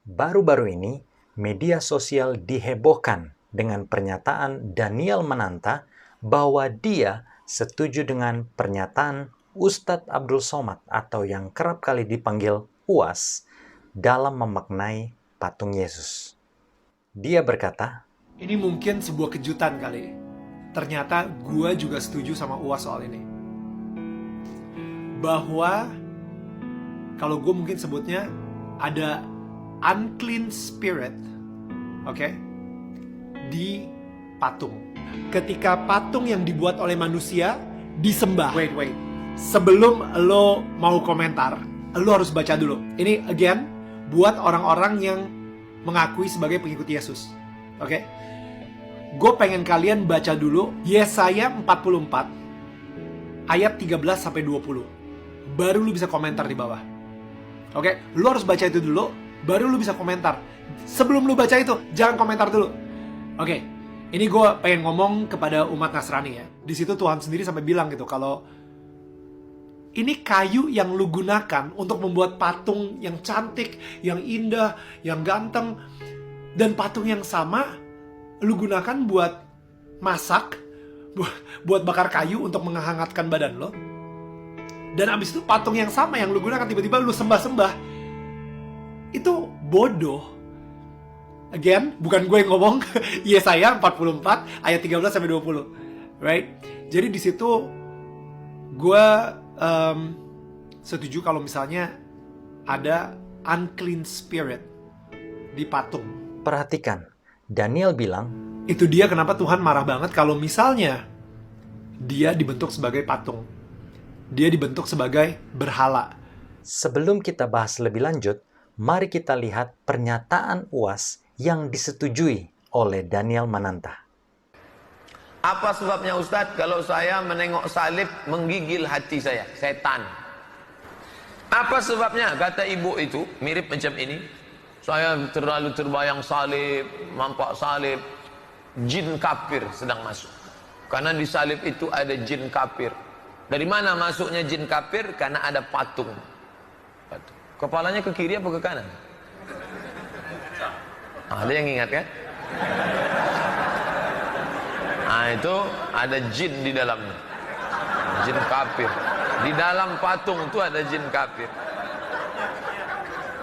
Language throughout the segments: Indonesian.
Baru-baru ini, media sosial dihebohkan dengan pernyataan Daniel Mananta bahwa dia setuju dengan pernyataan Ustadz Abdul Somad atau yang kerap kali dipanggil UAS dalam memaknai patung Yesus. Dia berkata, "Ini mungkin sebuah kejutan kali. Ternyata gue juga setuju sama UAS soal ini. Bahwa kalau gue mungkin sebutnya ada unclean spirit, oke, di patung. Ketika patung yang dibuat oleh manusia disembah. Wait. Sebelum lo mau komentar, lo harus baca dulu. Ini again buat orang-orang yang mengakui sebagai pengikut Yesus. Oke? Gue pengen kalian baca dulu Yesaya 44 ayat 13 sampai 20. Baru lo bisa komentar di bawah. Oke? Lo harus baca itu dulu, baru lu bisa komentar. Sebelum lu baca itu, jangan komentar dulu. Oke, ini gue pengen ngomong kepada umat Nasrani ya. Di situ Tuhan sendiri sampai bilang gitu, kalau ini kayu yang lu gunakan untuk membuat patung yang cantik, yang indah, yang ganteng, dan patung yang sama lu gunakan buat masak, buat bakar kayu untuk menghangatkan badan lo. Dan abis itu patung yang sama yang lu gunakan tiba-tiba lu sembah-sembah. Itu bodoh. Again, bukan gue yang ngomong. Yesaya 44 ayat 13 sampai 20. Right? Jadi di situ gue setuju kalau misalnya ada unclean spirit di patung. perhatikan, Daniel bilang, Itu dia kenapa Tuhan marah banget kalau misalnya dia dibentuk sebagai patung. Dia dibentuk sebagai berhala. sebelum kita bahas lebih lanjut, mari kita lihat pernyataan UAS yang disetujui oleh Daniel Mananta. Apa sebabnya Ustadz kalau saya menengok salib menggigil hati saya, setan? Apa sebabnya? Kata ibu itu, mirip macam ini. Saya terlalu terbayang salib, nampak salib, jin kafir sedang masuk. Karena di salib itu ada jin kafir. Dari mana masuknya jin kafir? Karena ada patung. Kepalanya ke kiri apa ke kanan? Ada yang ingat kan? Nah itu ada jin di dalamnya. Jin kafir. Di dalam patung itu ada jin kafir.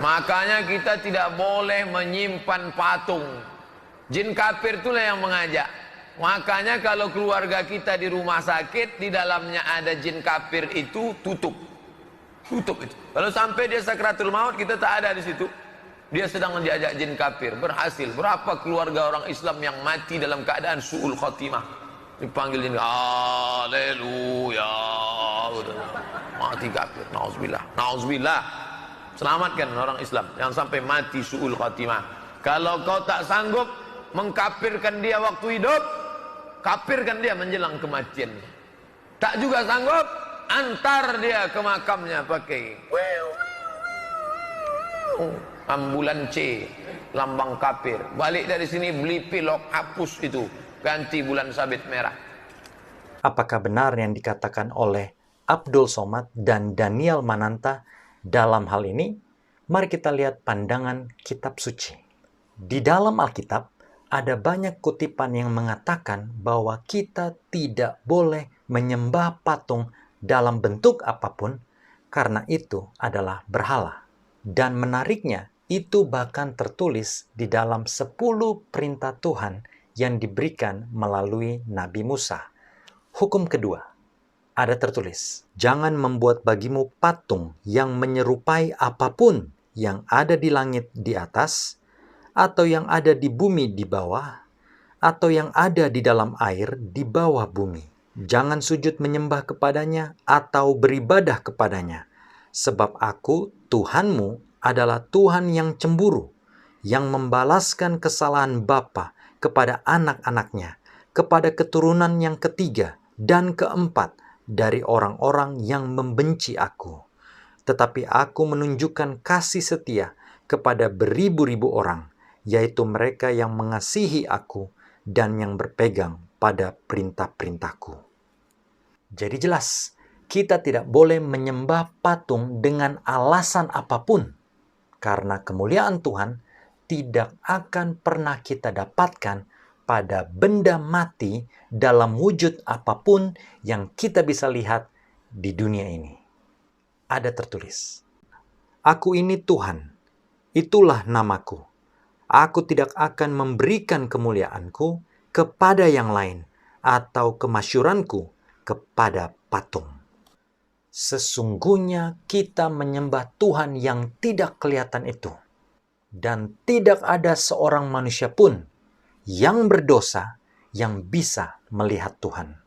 Makanya kita tidak boleh menyimpan patung. Jin kafir itulah yang mengajak. Makanya kalau keluarga kita di rumah sakit, di dalamnya ada jin kafir itu, tutup itu. Kalau sampai dia sakratul maut, kita tak ada di situ. Dia sedang diajak jin kafir. Berhasil. Berapa keluarga orang Islam yang mati dalam keadaan su'ul khotimah? Dipanggil jin, haleluya, mati kafir. Nauzubillah. Selamatkan orang Islam yang sampai mati su'ul khotimah. Kalau kau tak sanggup mengkafirkan dia waktu hidup, kafirkan dia menjelang kematiannya. Tak juga sanggup, antar dia ke makamnya pakai ambulan C, lambang kafir. Balik dari sini beli pilok, hapus itu, ganti bulan sabit merah. Apakah benar yang dikatakan oleh Abdul Somad dan Daniel Mananta dalam hal ini? Mari kita lihat pandangan kitab suci. Di dalam Alkitab, ada banyak kutipan yang mengatakan bahwa kita tidak boleh menyembah patung dalam bentuk apapun, karena itu adalah berhala. Dan menariknya, itu bahkan tertulis di dalam 10 perintah Tuhan yang diberikan melalui Nabi Musa. Hukum kedua, ada tertulis, jangan membuat bagimu patung yang menyerupai apapun yang ada di langit di atas, atau yang ada di bumi di bawah, atau yang ada di dalam air di bawah bumi. Jangan sujud menyembah kepadanya atau beribadah kepadanya, sebab aku, Tuhanmu, adalah Tuhan yang cemburu, yang membalaskan kesalahan bapa kepada anak-anaknya, kepada keturunan yang ketiga dan keempat dari orang-orang yang membenci aku. Tetapi aku menunjukkan kasih setia kepada beribu-ribu orang, yaitu mereka yang mengasihi aku dan yang berpegang pada perintah-perintahku. Jadi jelas, kita tidak boleh menyembah patung dengan alasan apapun, karena kemuliaan Tuhan tidak akan pernah kita dapatkan pada benda mati dalam wujud apapun yang kita bisa lihat di dunia ini. Ada tertulis, "Aku ini Tuhan, itulah namaku. Aku tidak akan memberikan kemuliaanku kepada yang lain atau kemasyuranku kepada patung." Sesungguhnya kita menyembah Tuhan yang tidak kelihatan itu. Dan tidak ada seorang manusia pun yang berdosa yang bisa melihat Tuhan.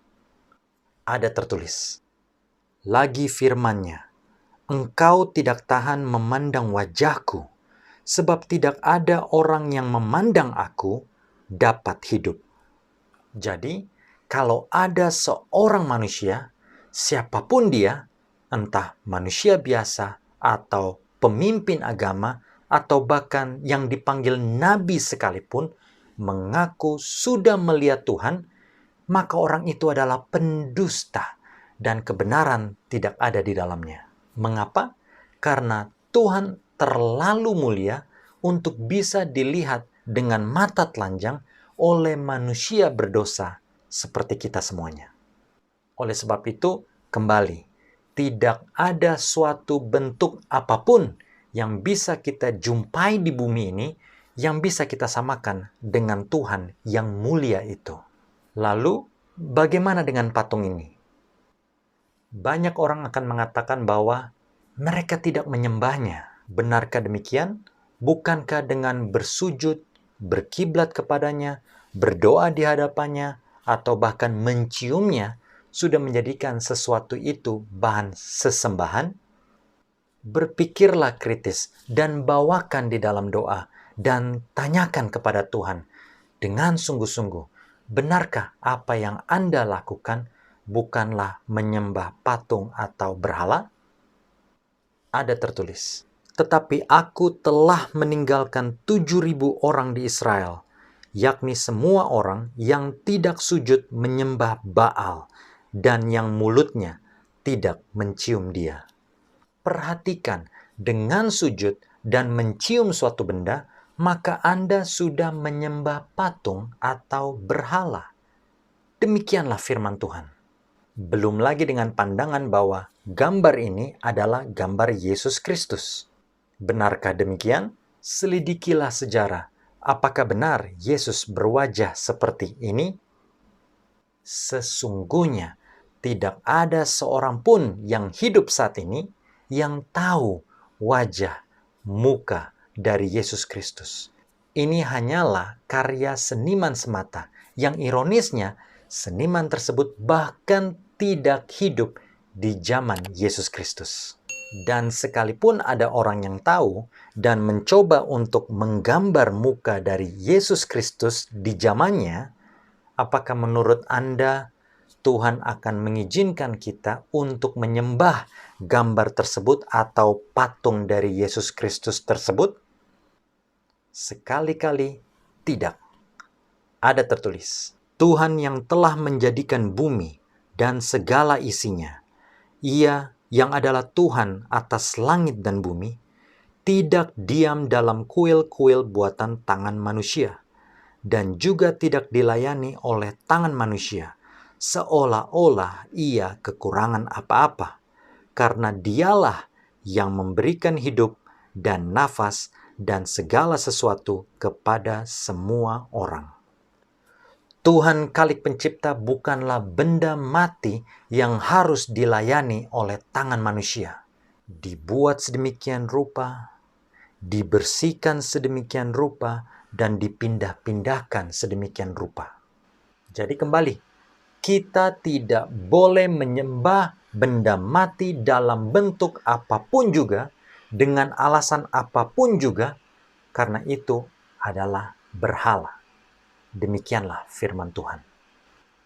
Ada tertulis lagi firman-Nya, "Engkau tidak tahan memandang wajahku, sebab tidak ada orang yang memandang aku dapat hidup." Jadi, kalau ada seorang manusia, siapapun dia, entah manusia biasa atau pemimpin agama, atau bahkan yang dipanggil nabi sekalipun, mengaku sudah melihat Tuhan, maka orang itu adalah pendusta dan kebenaran tidak ada di dalamnya. Mengapa? Karena Tuhan terlalu mulia untuk bisa dilihat dengan mata telanjang oleh manusia berdosa seperti kita semuanya. Oleh sebab itu, kembali, tidak ada suatu bentuk apapun yang bisa kita jumpai di bumi ini yang bisa kita samakan dengan Tuhan yang mulia itu. Lalu, bagaimana dengan patung ini? Banyak orang akan mengatakan bahwa mereka tidak menyembahnya. Benarkah demikian? Bukankah dengan bersujud, berkiblat kepadanya, berdoa di hadapannya, atau bahkan menciumnya sudah menjadikan sesuatu itu bahan sesembahan? Berpikirlah kritis dan bawakan di dalam doa dan tanyakan kepada Tuhan dengan sungguh-sungguh, benarkah apa yang Anda lakukan bukanlah menyembah patung atau berhala? Ada tertulis, "Tetapi aku telah meninggalkan 7.000 orang di Israel, yakni semua orang yang tidak sujud menyembah Baal dan yang mulutnya tidak mencium dia." Perhatikan, dengan sujud dan mencium suatu benda, maka Anda sudah menyembah patung atau berhala. Demikianlah firman Tuhan. Belum lagi dengan pandangan bahwa gambar ini adalah gambar Yesus Kristus. Benarkah demikian? Selidikilah sejarah. Apakah benar Yesus berwajah seperti ini? Sesungguhnya tidak ada seorang pun yang hidup saat ini yang tahu wajah, muka dari Yesus Kristus. Ini hanyalah karya seniman semata. Yang ironisnya, seniman tersebut bahkan tidak hidup di zaman Yesus Kristus. Dan sekalipun ada orang yang tahu dan mencoba untuk menggambar muka dari Yesus Kristus di zamannya, apakah menurut Anda Tuhan akan mengizinkan kita untuk menyembah gambar tersebut atau patung dari Yesus Kristus tersebut? Sekali-kali tidak. Ada tertulis, Tuhan yang telah menjadikan bumi dan segala isinya, Ia yang adalah Tuhan atas langit dan bumi, tidak diam dalam kuil-kuil buatan tangan manusia, dan juga tidak dilayani oleh tangan manusia, seolah-olah ia kekurangan apa-apa, karena dialah yang memberikan hidup dan nafas dan segala sesuatu kepada semua orang. Tuhan Khalik Pencipta bukanlah benda mati yang harus dilayani oleh tangan manusia. Dibuat sedemikian rupa, dibersihkan sedemikian rupa, dan dipindah-pindahkan sedemikian rupa. Jadi kembali, kita tidak boleh menyembah benda mati dalam bentuk apapun juga, dengan alasan apapun juga, karena itu adalah berhala. Demikianlah firman Tuhan.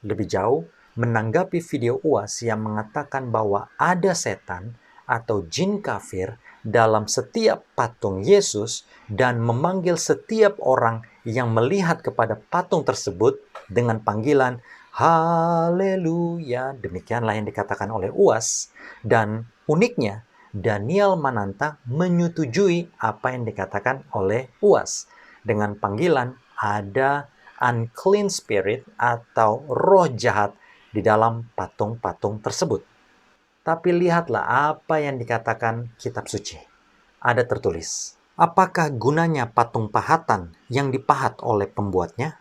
Lebih jauh, menanggapi video UAS yang mengatakan bahwa ada setan atau jin kafir dalam setiap patung Yesus dan memanggil setiap orang yang melihat kepada patung tersebut dengan panggilan Haleluya. Demikianlah yang dikatakan oleh UAS. Dan uniknya, Daniel Mananta menyetujui apa yang dikatakan oleh UAS. dengan panggilan ada unclean spirit atau roh jahat di dalam patung-patung tersebut. Tapi lihatlah apa yang dikatakan kitab suci. Ada tertulis, apakah gunanya patung pahatan yang dipahat oleh pembuatnya?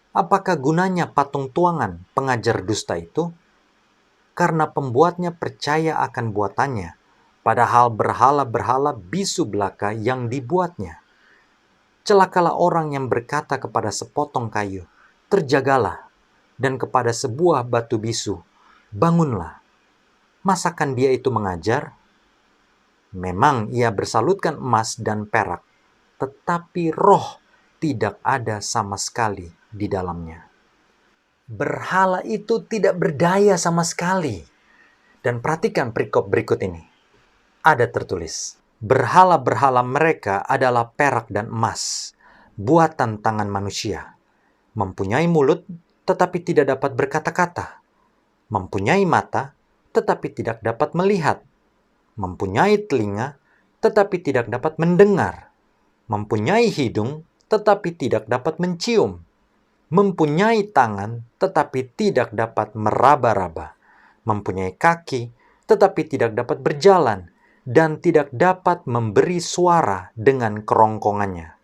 Apakah gunanya patung tuangan pengajar dusta itu? Karena pembuatnya percaya akan buatannya, padahal berhala-berhala bisu belaka yang dibuatnya. Celakalah orang yang berkata kepada sepotong kayu, terjagalah, dan kepada sebuah batu bisu, bangunlah. Masakan dia itu mengajar? Memang ia bersalutkan emas dan perak, tetapi roh tidak ada sama sekali di dalamnya. Berhala itu tidak berdaya sama sekali. Dan perhatikan perikop berikut ini. Ada tertulis, berhala-berhala mereka adalah perak dan emas, buatan tangan manusia. Mempunyai mulut, tetapi tidak dapat berkata-kata. Mempunyai mata, tetapi tidak dapat melihat. Mempunyai telinga, tetapi tidak dapat mendengar. Mempunyai hidung, tetapi tidak dapat mencium. Mempunyai tangan, tetapi tidak dapat meraba-raba. Mempunyai kaki, tetapi tidak dapat berjalan, dan tidak dapat memberi suara dengan kerongkongannya.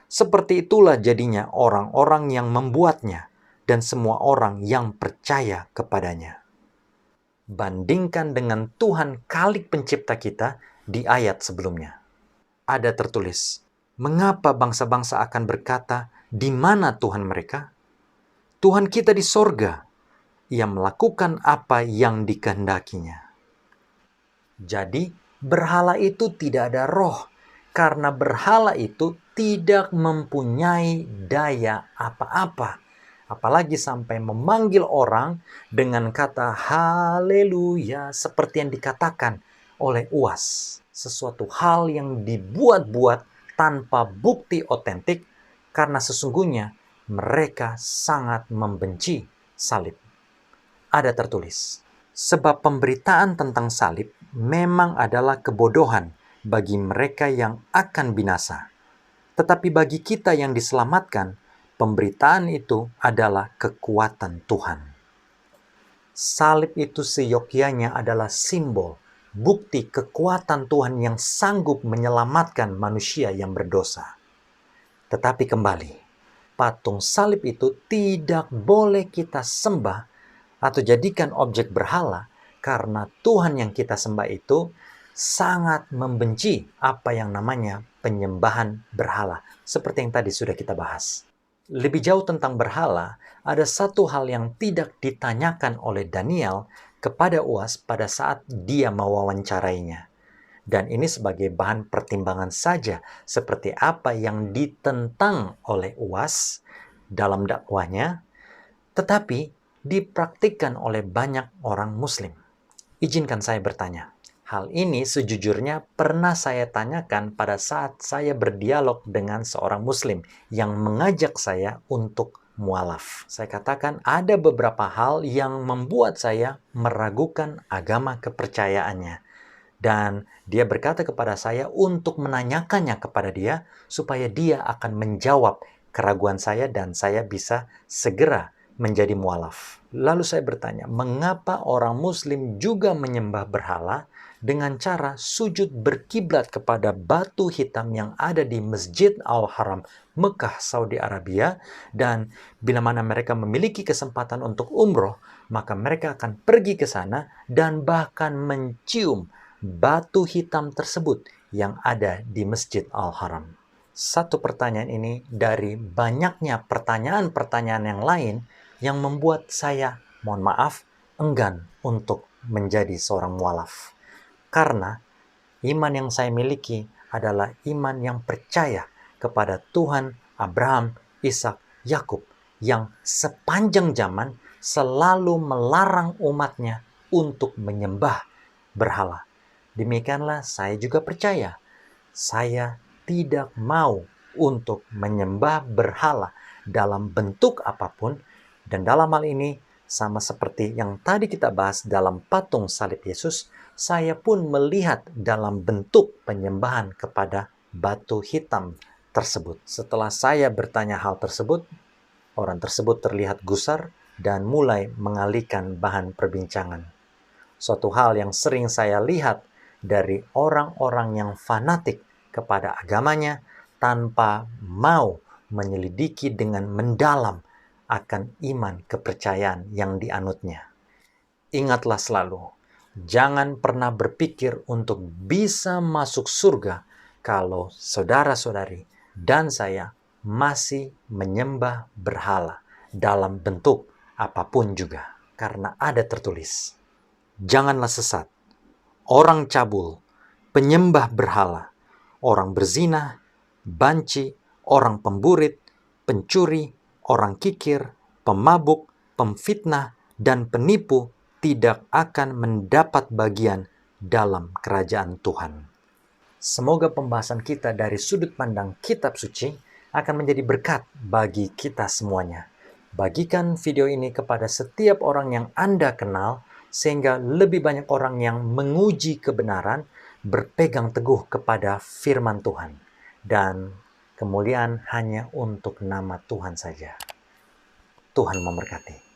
Seperti itulah jadinya orang-orang yang membuatnya, dan semua orang yang percaya kepadanya. Bandingkan dengan Tuhan Khalik pencipta kita di ayat sebelumnya. Ada tertulis, mengapa bangsa-bangsa akan berkata, di mana Tuhan mereka? Tuhan kita di sorga. Ia melakukan apa yang dikehendakinya. Jadi, berhala itu tidak ada roh, karena berhala itu tidak mempunyai daya apa-apa. Apalagi sampai memanggil orang dengan kata haleluya seperti yang dikatakan oleh UAS. Sesuatu hal yang dibuat-buat tanpa bukti otentik karena sesungguhnya mereka sangat membenci salib. Ada tertulis, sebab pemberitaan tentang salib memang adalah kebodohan bagi mereka yang akan binasa. Tetapi bagi kita yang diselamatkan, pemberitaan itu adalah kekuatan Tuhan. Salib itu seyogyanya adalah simbol, bukti kekuatan Tuhan yang sanggup menyelamatkan manusia yang berdosa. Tetapi kembali, patung salib itu tidak boleh kita sembah atau jadikan objek berhala karena Tuhan yang kita sembah itu sangat membenci apa yang namanya penyembahan berhala. Seperti yang tadi sudah kita bahas. Lebih jauh tentang berhala, ada satu hal yang tidak ditanyakan oleh Daniel kepada UAS pada saat dia mewawancarainya. Dan ini sebagai bahan pertimbangan saja seperti apa yang ditentang oleh UAS dalam dakwahnya, tetapi dipraktikkan oleh banyak orang Muslim. Izinkan saya bertanya. Hal ini sejujurnya pernah saya tanyakan pada saat saya berdialog dengan seorang Muslim yang mengajak saya untuk mualaf. Saya katakan ada beberapa hal yang membuat saya meragukan agama kepercayaannya. Dan dia berkata kepada saya untuk menanyakannya kepada dia supaya dia akan menjawab keraguan saya dan saya bisa segera menjadi mualaf. Lalu saya bertanya, mengapa orang Muslim juga menyembah berhala dengan cara sujud berkiblat kepada batu hitam yang ada di Masjid Al-Haram, Mekah, Saudi Arabia, dan bila mana mereka memiliki kesempatan untuk umroh, maka mereka akan pergi ke sana dan bahkan mencium batu hitam tersebut yang ada di Masjid Al-Haram. Satu pertanyaan ini dari banyaknya pertanyaan-pertanyaan yang lain yang membuat saya, mohon maaf, enggan untuk menjadi seorang mualaf. Karena iman yang saya miliki adalah iman yang percaya kepada Tuhan Abraham, Ishak, Yakub yang sepanjang zaman selalu melarang umatnya untuk menyembah berhala. Demikianlah saya juga percaya. Saya tidak mau untuk menyembah berhala dalam bentuk apapun, dan dalam hal ini sama seperti yang tadi kita bahas dalam patung salib Yesus, saya pun melihat dalam bentuk penyembahan kepada batu hitam tersebut. Setelah saya bertanya hal tersebut, orang tersebut terlihat gusar dan mulai mengalihkan bahan perbincangan. Suatu hal yang sering saya lihat dari orang-orang yang fanatik kepada agamanya tanpa mau menyelidiki dengan mendalam akan iman kepercayaan yang dianutnya. Ingatlah selalu, jangan pernah berpikir untuk bisa masuk surga kalau saudara-saudari dan saya masih menyembah berhala dalam bentuk apapun juga. Karena ada tertulis, janganlah sesat, orang cabul, penyembah berhala, orang berzina, banci, orang pemburit, pencuri, orang kikir, pemabuk, pemfitnah, dan penipu tidak akan mendapat bagian dalam kerajaan Tuhan. Semoga pembahasan kita dari sudut pandang kitab suci akan menjadi berkat bagi kita semuanya. Bagikan video ini kepada setiap orang yang Anda kenal, sehingga lebih banyak orang yang menguji kebenaran, berpegang teguh kepada firman Tuhan. Dan kemuliaan hanya untuk nama Tuhan saja. Tuhan memberkati.